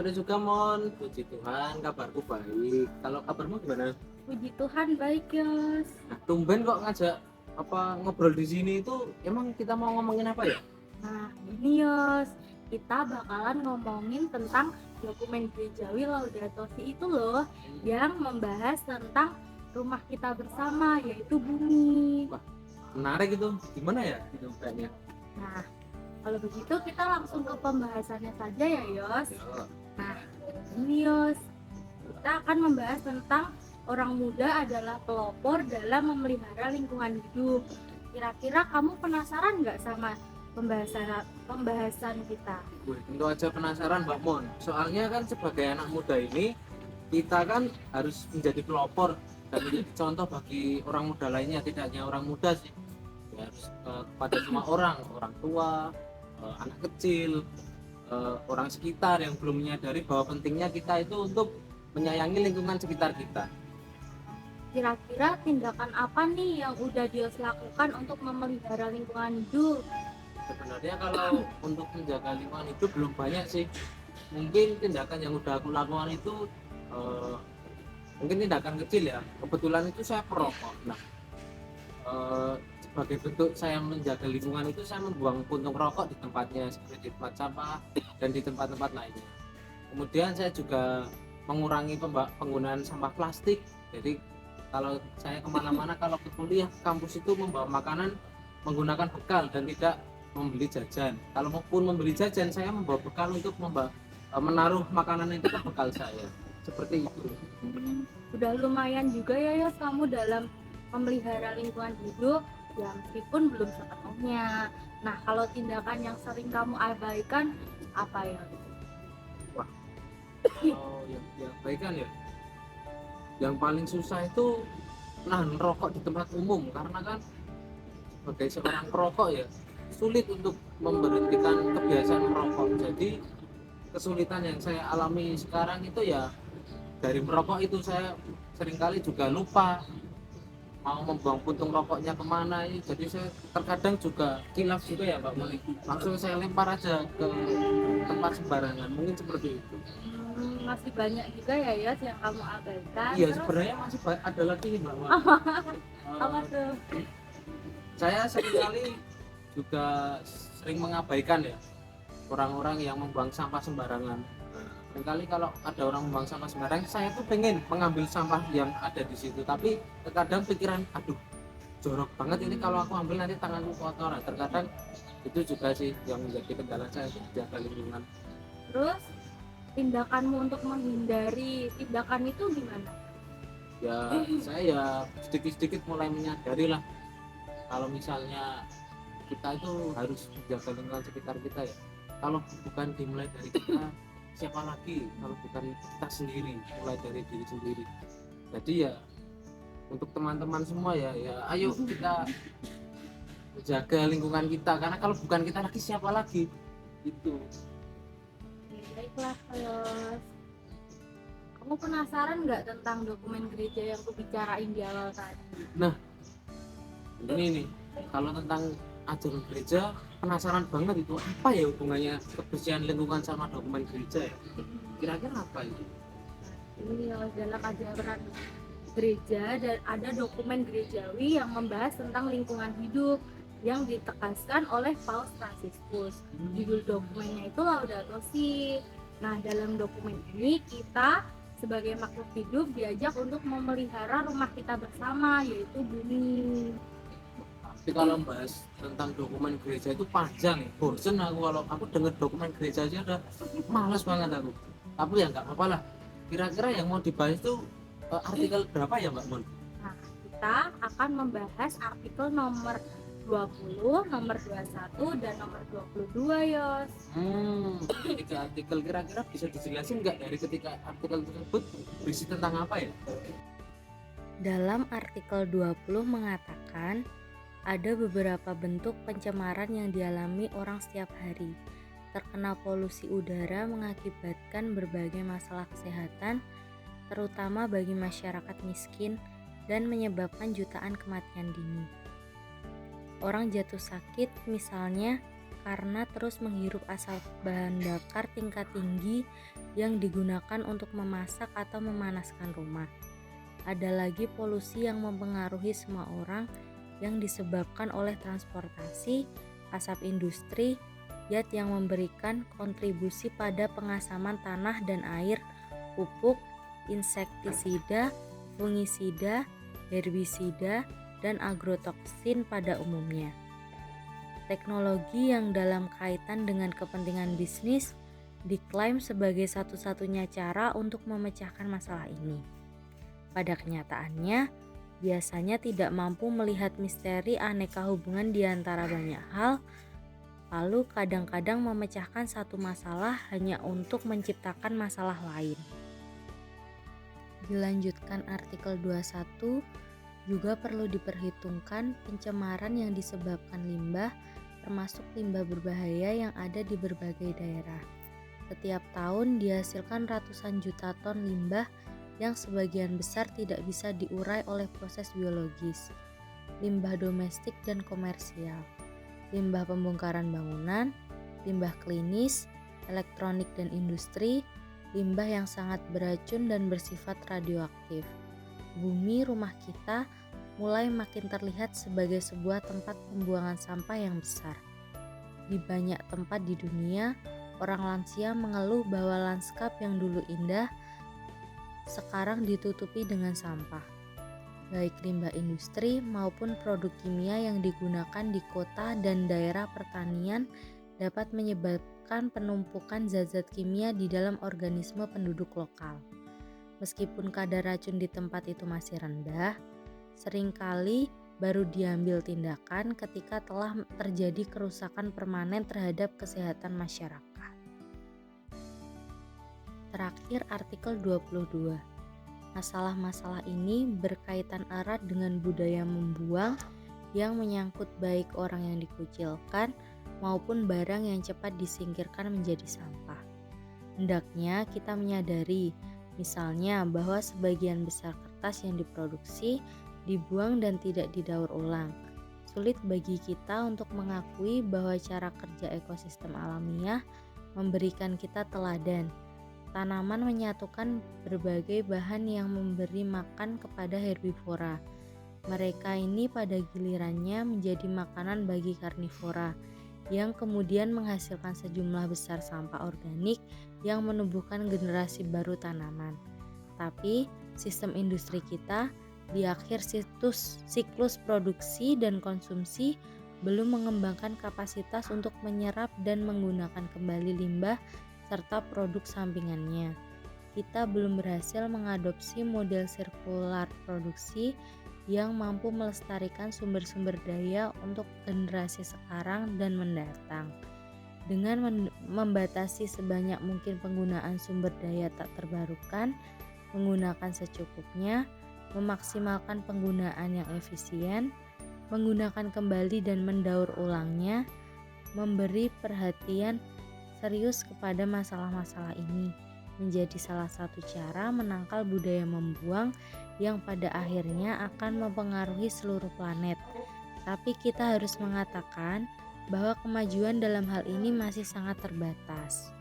sore juga Mon. Puji Tuhan, kabarku baik. Kalau kabarmu gimana? Puji Tuhan baik, Yos. Nah, tumben kok ngajak ngobrol di sini itu emang kita mau ngomongin apa ya? Nah, ini Yos, kita bakalan ngomongin tentang dokumen gerejawi Laudato Si itu loh, yang membahas tentang rumah kita bersama, yaitu bumi. Wah, menarik itu. Gimana ya itu kayaknya? Nah, kalau begitu kita langsung ke pembahasannya saja ya, Yos. Ya. Nah, ini Yos, kita akan membahas tentang orang muda adalah pelopor dalam memelihara lingkungan hidup. Kira-kira kamu penasaran nggak sama pembahasan kita? Wih, tentu aja penasaran Mbak Mon. Soalnya kan sebagai anak muda ini kita kan harus menjadi pelopor dan menjadi contoh bagi orang muda lainnya, tidak hanya orang muda sih. Ya, harus kepada semua orang tua, anak kecil, orang sekitar yang belum menyadari bahwa pentingnya kita itu untuk menyayangi lingkungan sekitar kita. Kira-kira tindakan apa nih yang udah Dios lakukan untuk memelihara lingkungan hidup? Sebenarnya kalau untuk menjaga lingkungan hidup belum banyak sih. Mungkin tindakan yang udah aku lakukan itu eh, mungkin tindakan kecil ya. Kebetulan itu saya perokok. Nah, sebagai bentuk saya menjaga lingkungan itu saya membuang puntung rokok di tempatnya seperti di tempat sampah dan di tempat-tempat lainnya. Kemudian saya juga mengurangi penggunaan sampah plastik. Jadi kalau saya kemana-mana, kalau ke kuliah, kampus itu membawa makanan menggunakan bekal dan tidak membeli jajan. Kalau maupun membeli jajan, saya membawa bekal untuk menaruh makanan itu ke bekal saya. Seperti itu. Udah lumayan juga ya Yos kamu dalam memelihara lingkungan hidup, ya meskipun belum sepenuhnya. Nah, kalau tindakan yang sering kamu abaikan apa ya? Wah, oh ya baik kan ya. Yang paling susah itu nahan rokok di tempat umum karena kan sebagai seorang perokok ya sulit untuk memberhentikan kebiasaan merokok. Jadi kesulitan yang saya alami sekarang itu ya dari merokok itu saya seringkali juga lupa mau membuang puntung rokoknya kemana ya. Jadi saya terkadang juga kilaf juga ya Mbak Moni, langsung saya lempar aja ke tempat sembarangan, mungkin seperti itu. Masih banyak juga ya Yos yang kamu abaikan. Iya, Terus sebenarnya masih ada lagi nih Mbak Moni. apa tuh? Saya seringkali juga sering mengabaikan ya orang-orang yang membuang sampah sembarangan. Seringkali kalau ada orang membuang sampah sembarangan, saya tuh pengen mengambil sampah yang ada di situ, tapi terkadang pikiran, aduh, jorok banget ini kalau aku ambil nanti tanganku kotor. Terkadang itu juga sih yang menjadi kendala saya untuk menjaga lingkungan. Terus tindakanmu untuk menghindari tindakan itu gimana? Ya, saya ya sedikit-sedikit mulai menyadari lah kalau misalnya kita itu harus menjaga lingkungan sekitar kita ya. Kalau bukan dimulai dari kita, siapa lagi kalau bukan kita sendiri, mulai dari diri sendiri. Jadi ya untuk teman-teman semua ya ayo kita menjaga lingkungan kita, karena kalau bukan kita lagi siapa lagi itu. Baiklah Yos. Kamu penasaran nggak tentang dokumen gereja yang kubicarain di awal tadi? Nah, ini nih, kalau tentang ajaran gereja penasaran banget itu apa ya hubungannya kebersihan lingkungan sama dokumen gereja ya, kira-kira apa itu? Ini Yos, dalam ajaran gereja dan ada dokumen gerejawi yang membahas tentang lingkungan hidup yang ditegaskan oleh Paus Fransiskus. Judul dokumennya itu Laudato Si. Nah, dalam dokumen ini kita sebagai makhluk hidup diajak untuk memelihara rumah kita bersama, yaitu bumi. Tapi kalau bahas tentang dokumen gereja itu panjang ya, bosen aku kalau aku denger dokumen gereja aja udah males banget aku. Tapi ya nggak apa-apa lah, kira-kira yang mau dibahas itu artikel berapa ya Mbak Mon? Nah, kita akan membahas artikel nomor 20, nomor 21, dan nomor 22, Yos. Tiga artikel, kira-kira bisa dijelasin nggak dari ketika artikel tersebut berisi tentang apa ya? Dalam artikel 20 mengatakan ada beberapa bentuk pencemaran yang dialami orang setiap hari. Terkena polusi udara mengakibatkan berbagai masalah kesehatan, terutama bagi masyarakat miskin dan menyebabkan jutaan kematian dini. Orang jatuh sakit misalnya karena terus menghirup asap bahan bakar tingkat tinggi yang digunakan untuk memasak atau memanaskan rumah. Ada lagi polusi yang mempengaruhi semua orang yang disebabkan oleh transportasi, asap industri, zat yang memberikan kontribusi pada pengasaman tanah dan air, pupuk, insektisida, fungisida, herbisida, dan agrotoksin pada umumnya. Teknologi yang dalam kaitan dengan kepentingan bisnis diklaim sebagai satu-satunya cara untuk memecahkan masalah ini. Pada kenyataannya, biasanya tidak mampu melihat misteri aneka hubungan di antara banyak hal, lalu kadang-kadang memecahkan satu masalah hanya untuk menciptakan masalah lain. Dilanjutkan artikel 21, juga perlu diperhitungkan pencemaran yang disebabkan limbah, termasuk limbah berbahaya yang ada di berbagai daerah. Setiap tahun dihasilkan ratusan juta ton limbah yang sebagian besar tidak bisa diurai oleh proses biologis. Limbah domestik dan komersial, limbah pembongkaran bangunan, limbah klinis, elektronik dan industri, limbah yang sangat beracun dan bersifat radioaktif. Bumi rumah kita mulai makin terlihat sebagai sebuah tempat pembuangan sampah yang besar. Di banyak tempat di dunia, orang lansia mengeluh bahwa lanskap yang dulu indah sekarang ditutupi dengan sampah. Baik limbah industri maupun produk kimia yang digunakan di kota dan daerah pertanian dapat menyebabkan penumpukan zat-zat kimia di dalam organisme penduduk lokal. Meskipun kadar racun di tempat itu masih rendah, seringkali baru diambil tindakan ketika telah terjadi kerusakan permanen terhadap kesehatan masyarakat. Terakhir artikel 22. Masalah-masalah ini berkaitan erat dengan budaya membuang yang menyangkut baik orang yang dikucilkan maupun barang yang cepat disingkirkan menjadi sampah. Hendaknya kita menyadari, misalnya bahwa sebagian besar kertas yang diproduksi dibuang dan tidak didaur ulang. Sulit bagi kita untuk mengakui bahwa cara kerja ekosistem alamiah memberikan kita teladan. Tanaman menyatukan berbagai bahan yang memberi makan kepada herbivora. Mereka ini pada gilirannya menjadi makanan bagi karnivora, yang kemudian menghasilkan sejumlah besar sampah organik yang menumbuhkan generasi baru tanaman. Tapi sistem industri kita di akhir siklus produksi dan konsumsi belum mengembangkan kapasitas untuk menyerap dan menggunakan kembali limbah serta produk sampingannya. Kita belum berhasil mengadopsi model sirkular produksi yang mampu melestarikan sumber-sumber daya untuk generasi sekarang dan mendatang. Dengan membatasi sebanyak mungkin penggunaan sumber daya tak terbarukan, menggunakan secukupnya, memaksimalkan penggunaan yang efisien, menggunakan kembali dan mendaur ulangnya, memberi perhatian serius kepada masalah-masalah ini menjadi salah satu cara menangkal budaya membuang yang pada akhirnya akan mempengaruhi seluruh planet. Tapi kita harus mengatakan bahwa kemajuan dalam hal ini masih sangat terbatas.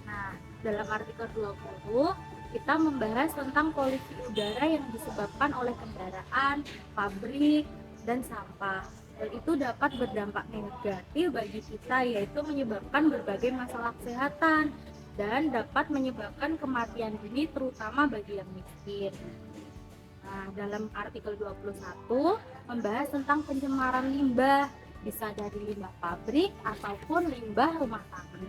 Nah, dalam artikel 20 kita membahas tentang polusi udara yang disebabkan oleh kendaraan, pabrik, dan sampah. Dan itu dapat berdampak negatif bagi kita, yaitu menyebabkan berbagai masalah kesehatan dan dapat menyebabkan kematian dini terutama bagi yang miskin. Nah, dalam artikel 21 membahas tentang pencemaran limbah, bisa dari limbah pabrik ataupun limbah rumah tangga.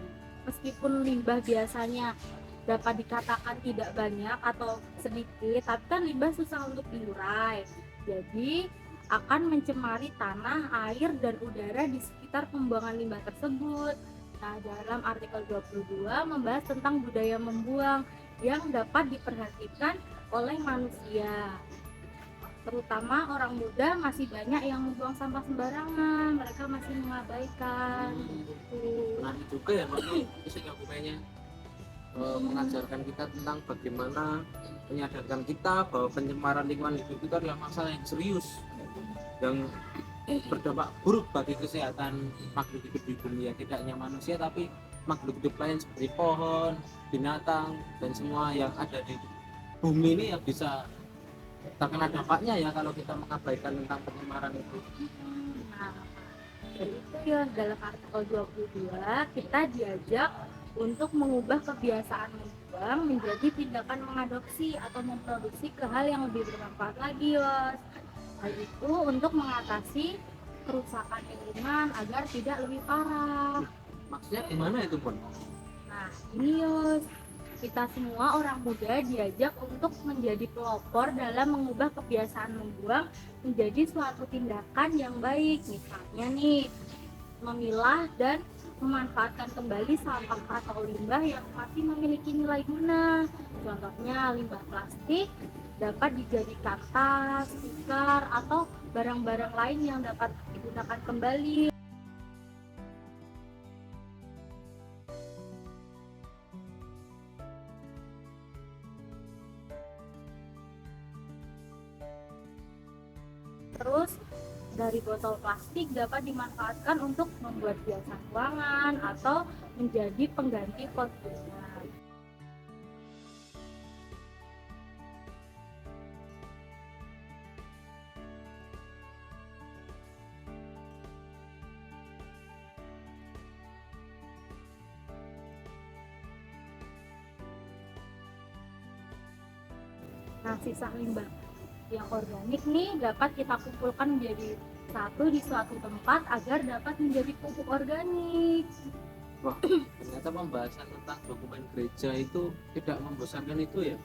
Meskipun limbah biasanya dapat dikatakan tidak banyak atau sedikit, tapi kan limbah susah untuk diurai, jadi akan mencemari tanah, air, dan udara di sekitar pembuangan limbah tersebut. Nah, dalam artikel 22 membahas tentang budaya membuang yang dapat diperhatikan oleh manusia, terutama orang muda masih banyak yang membuang sampah sembarangan, mereka masih mengabaikan. Nah juga ya makanya itu dokumennya mengajarkan kita tentang bagaimana menyadarkan kita bahwa pencemaran lingkungan hidup itu adalah masalah yang serius, yang berdampak buruk bagi kesehatan makhluk hidup di bumi ya, tidak hanya manusia tapi makhluk hidup lain seperti pohon, binatang dan semua yang ada di bumi ini ya bisa terkena dampaknya ya kalau kita mengabaikan tentang pencemaran itu. Nah, dari itu ya dalam artikel 22 kita diajak untuk mengubah kebiasaan membuang menjadi tindakan mengadopsi atau memproduksi ke hal yang lebih bermanfaat lagi, Yos. Hal itu untuk mengatasi kerusakan lingkungan agar tidak lebih parah. Maksudnya gimana itu pun? Nah, ini Yos, kita semua orang muda diajak untuk menjadi pelopor dalam mengubah kebiasaan membuang menjadi suatu tindakan yang baik. Misalnya nih, memilah dan memanfaatkan kembali sampah atau limbah yang masih memiliki nilai guna. Contohnya limbah plastik dapat dijadikan tas, tikar, atau barang-barang lain yang dapat digunakan kembali. Terus dari botol plastik dapat dimanfaatkan untuk membuat hiasan ruangan atau menjadi pengganti pot bunga. Nah, sisa limbah yang organik nih dapat kita kumpulkan menjadi satu di suatu tempat agar dapat menjadi pupuk organik. Wah, ternyata pembahasan tentang dokumen gereja itu tidak membosankan itu ya.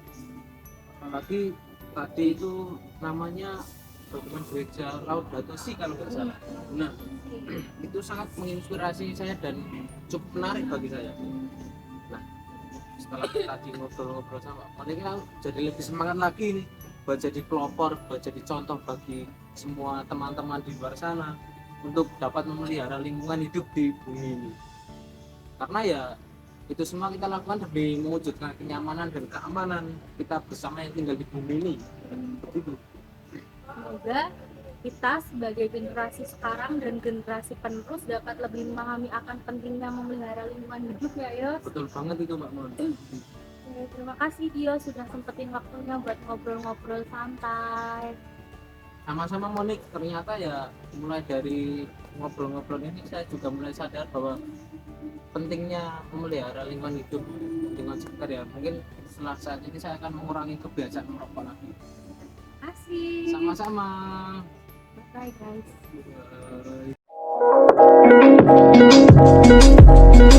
Apalagi tadi itu namanya dokumen gereja Laudato Si kalau nggak salah. Nah, itu sangat menginspirasi saya dan cukup menarik bagi saya. Nah, setelah tadi ngobrol-ngobrol sama Monik, kita jadi lebih semangat lagi nih buat jadi pelopor, buat jadi contoh bagi semua teman-teman di luar sana untuk dapat memelihara lingkungan hidup di bumi ini. Karena ya itu semua kita lakukan demi mewujudkan kenyamanan dan keamanan kita bersama yang tinggal di bumi ini. Begitu. Semoga kita sebagai generasi sekarang dan generasi penerus dapat lebih memahami akan pentingnya memelihara lingkungan hidup ya, Yos. Betul banget itu Mbak Mon. Terima kasih Dio sudah sempetin waktunya buat ngobrol-ngobrol santai. Sama-sama Monik, ternyata ya mulai dari ngobrol-ngobrol ini saya juga mulai sadar bahwa pentingnya memelihara lingkungan hidup dengan sekitar ya. Mungkin setelah saat ini saya akan mengurangi kebiasaan merokok lagi. Terima kasih. Sama-sama. Bye guys. Bye.